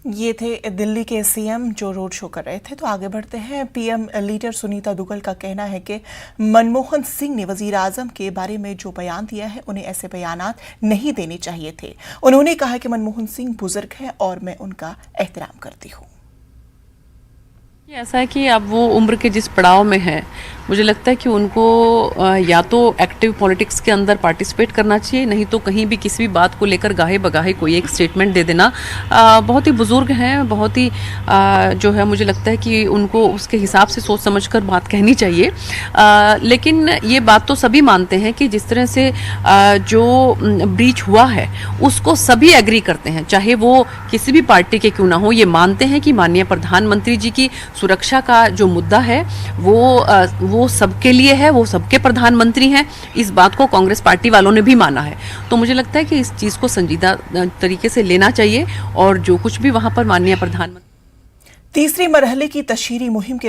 ये थे दिल्ली के सीएम जो रोड शो कर रहे थे। तो आगे बढ़ते हैं। पीएम लीडर सुनीता दुग्गल का कहना है कि मनमोहन सिंह ने वजीर आजम के बारे में जो बयान दिया है उन्हें ऐसे बयानात नहीं देने चाहिए थे। उन्होंने कहा कि मनमोहन सिंह बुजुर्ग हैं और मैं उनका एहतराम करती हूँ। ऐसा है कि अब वो उम्र के जिस पड़ाव में है, मुझे लगता है कि उनको या तो एक्टिव पॉलिटिक्स के अंदर पार्टिसिपेट करना चाहिए, नहीं तो कहीं भी किसी भी बात को लेकर गाहे बगाहे कोई एक स्टेटमेंट दे देना। बहुत ही बुजुर्ग हैं, बहुत ही जो है मुझे लगता है कि उनको उसके हिसाब से सोच समझकर बात कहनी चाहिए। लेकिन ये बात तो सभी मानते हैं कि जिस तरह से जो ब्रीच हुआ है उसको सभी एग्री करते हैं, चाहे वो किसी भी पार्टी के क्यों ना हो। ये मानते हैं कि माननीय प्रधानमंत्री जी की सुरक्षा का जो मुद्दा है वो सबके लिए है, वो सबके प्रधानमंत्री हैं। इस बात को कांग्रेस पार्टी वालों ने भी माना है। तो मुझे लगता है कि इस चीज़ को संजीदा तरीके से लेना चाहिए और जो कुछ भी वहां पर माननीय प्रधानमंत्री तीसरी मरहले की तशहीरी मुहिम के